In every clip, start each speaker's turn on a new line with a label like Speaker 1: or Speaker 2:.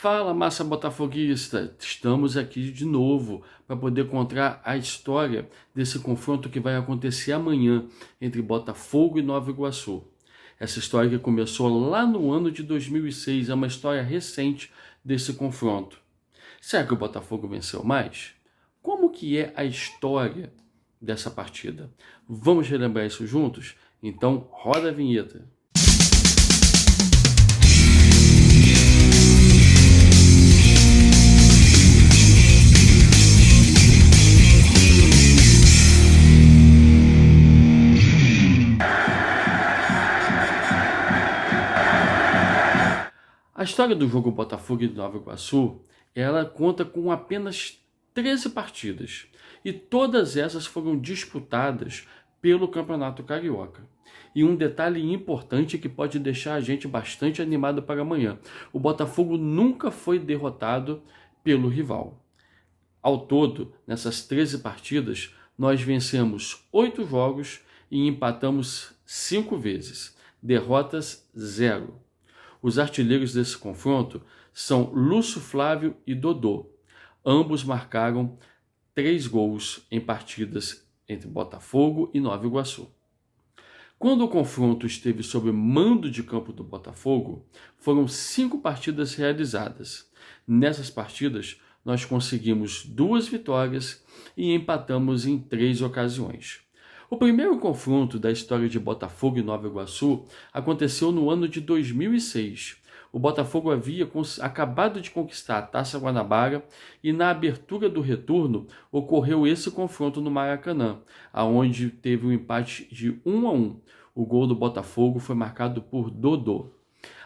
Speaker 1: Fala, massa botafoguista! Estamos aqui de novo para poder contar a história desse confronto que vai acontecer amanhã entre Botafogo e Nova Iguaçu. Essa história que começou lá no ano de 2006, é uma história recente desse confronto. Será que o Botafogo venceu mais? Como que é a história dessa partida? Vamos relembrar isso juntos? Então, roda a vinheta. A história do jogo Botafogo e Nova Iguaçu, ela conta com apenas 13 partidas, e todas essas foram disputadas pelo Campeonato Carioca. E um detalhe importante que pode deixar a gente bastante animado para amanhã: o Botafogo nunca foi derrotado pelo rival. Ao todo, nessas 13 partidas, nós vencemos 8 jogos e empatamos 5 vezes. Derrotas 0. Os artilheiros desse confronto são Lúcio Flávio e Dodô. Ambos marcaram 3 gols em partidas entre Botafogo e Nova Iguaçu. Quando o confronto esteve sob mando de campo do Botafogo, foram 5 partidas realizadas. Nessas partidas, nós conseguimos 2 vitórias e empatamos em 3 ocasiões. O primeiro confronto da história de Botafogo e Nova Iguaçu aconteceu no ano de 2006. O Botafogo havia acabado de conquistar a Taça Guanabara e na abertura do retorno ocorreu esse confronto no Maracanã, aonde teve um empate de 1-1. O gol do Botafogo foi marcado por Dodô.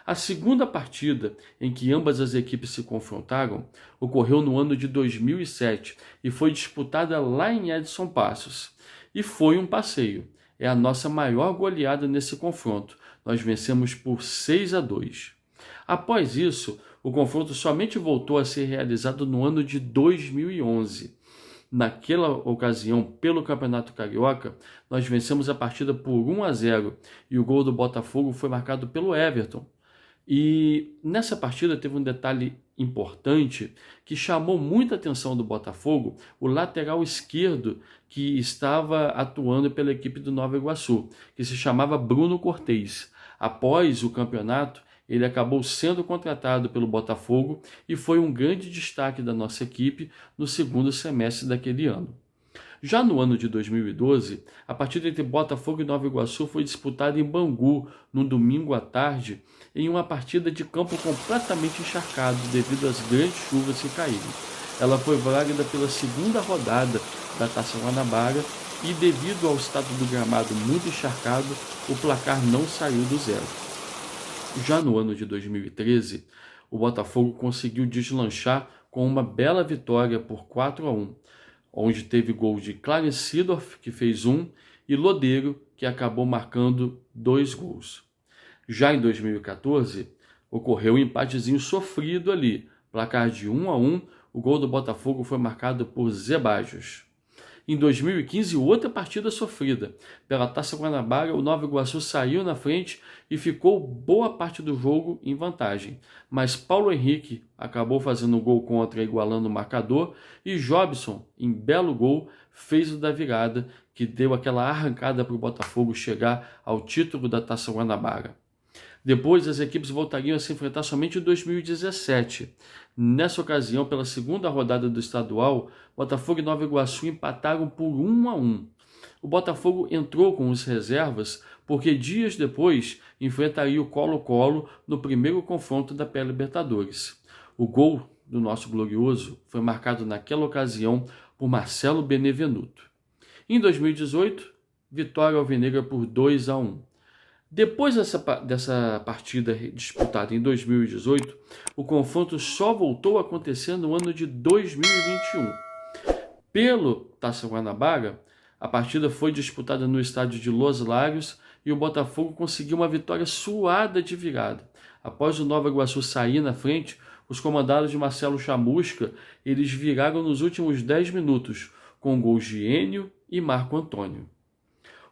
Speaker 1: A segunda partida em que ambas as equipes se confrontaram ocorreu no ano de 2007 e foi disputada lá em Edson Passos. E foi um passeio. É a nossa maior goleada nesse confronto. Nós vencemos por 6-2. Após isso, o confronto somente voltou a ser realizado no ano de 2011. Naquela ocasião, pelo Campeonato Carioca, nós vencemos a partida por 1-0 e o gol do Botafogo foi marcado pelo Everton. E nessa partida teve um detalhe importante que chamou muita atenção do Botafogo: o lateral esquerdo que estava atuando pela equipe do Nova Iguaçu, que se chamava Bruno Cortez. Após o campeonato, ele acabou sendo contratado pelo Botafogo e foi um grande destaque da nossa equipe no segundo semestre daquele ano. Já no ano de 2012, a partida entre Botafogo e Nova Iguaçu foi disputada em Bangu, no domingo à tarde, em uma partida de campo completamente encharcado devido às grandes chuvas que caíram. Ela foi válida pela segunda rodada da Taça Guanabara e, devido ao estado do gramado muito encharcado, o placar não saiu do zero. Já no ano de 2013, o Botafogo conseguiu deslanchar com uma bela vitória por 4-1. Onde teve gol de Clarence Seedorf, que fez 1, e Lodeiro, que acabou marcando 2 gols. Já em 2014, ocorreu um empatezinho sofrido ali, placar de 1-1, o gol do Botafogo foi marcado por Zé Bajos. Em 2015, outra partida sofrida. Pela Taça Guanabara, o Nova Iguaçu saiu na frente e ficou boa parte do jogo em vantagem. Mas Paulo Henrique acabou fazendo um gol contra, igualando o marcador, e Jobson, em belo gol, fez o da virada, que deu aquela arrancada para o Botafogo chegar ao título da Taça Guanabara. Depois, as equipes voltariam a se enfrentar somente em 2017. Nessa ocasião, pela segunda rodada do estadual, Botafogo e Nova Iguaçu empataram por 1-1. O Botafogo entrou com as reservas porque dias depois enfrentaria o Colo-Colo no primeiro confronto da pré-Libertadores. O gol do nosso glorioso foi marcado naquela ocasião por Marcelo Benevenuto. Em 2018, vitória alvinegra por 2-1. Depois dessa partida disputada em 2018, o confronto só voltou a acontecer no ano de 2021. Pelo Taça Guanabara, a partida foi disputada no estádio de Los Lários e o Botafogo conseguiu uma vitória suada de virada. Após o Nova Iguaçu sair na frente, os comandados de Marcelo Chamusca, eles viraram nos últimos 10 minutos, com gols de Enio e Marco Antônio.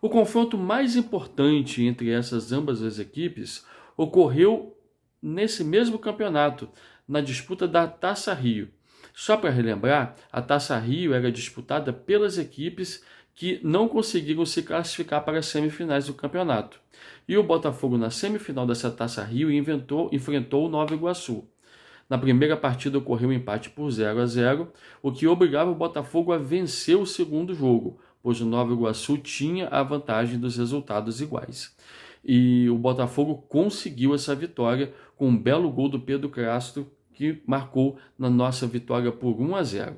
Speaker 1: O confronto mais importante entre essas ambas as equipes ocorreu nesse mesmo campeonato, na disputa da Taça Rio. Só para relembrar, a Taça Rio era disputada pelas equipes que não conseguiram se classificar para as semifinais do campeonato. E o Botafogo, na semifinal dessa Taça Rio, enfrentou o Nova Iguaçu. Na primeira partida ocorreu um empate por 0-0, o que obrigava o Botafogo a vencer o segundo jogo, pois o Nova Iguaçu tinha a vantagem dos resultados iguais. E o Botafogo conseguiu essa vitória com um belo gol do Pedro Castro, que marcou na nossa vitória por 1-0.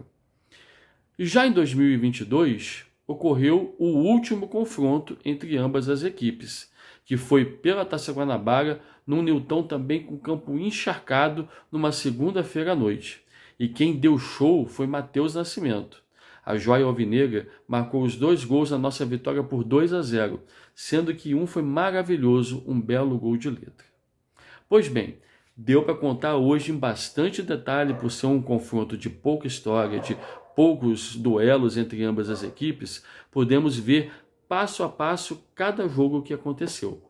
Speaker 1: Já em 2022, ocorreu o último confronto entre ambas as equipes, que foi pela Taça Guanabara, num Newton também com campo encharcado, numa segunda-feira à noite. E quem deu show foi Matheus Nascimento. A joia alvinegra marcou os 2 gols na nossa vitória por 2-0, sendo que um foi maravilhoso, um belo gol de letra. Pois bem, deu para contar hoje em bastante detalhe por ser um confronto de pouca história, de poucos duelos entre ambas as equipes, podemos ver passo a passo cada jogo que aconteceu.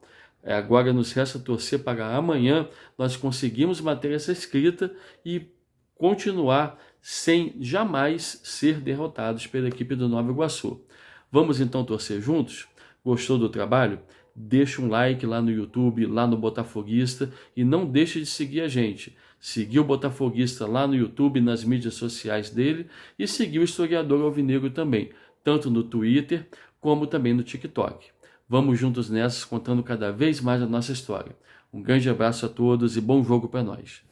Speaker 1: Agora nos resta torcer para amanhã nós conseguirmos manter essa escrita e continuar sem jamais ser derrotados pela equipe do Nova Iguaçu. Vamos então torcer juntos? Gostou do trabalho? Deixa um like lá no YouTube, lá no Botafoguista, e não deixe de seguir a gente. Seguir o Botafoguista lá no YouTube, nas mídias sociais dele, e seguir o Historiador Alvinegro também, tanto no Twitter como também no TikTok. Vamos juntos nessas, contando cada vez mais a nossa história. Um grande abraço a todos e bom jogo para nós.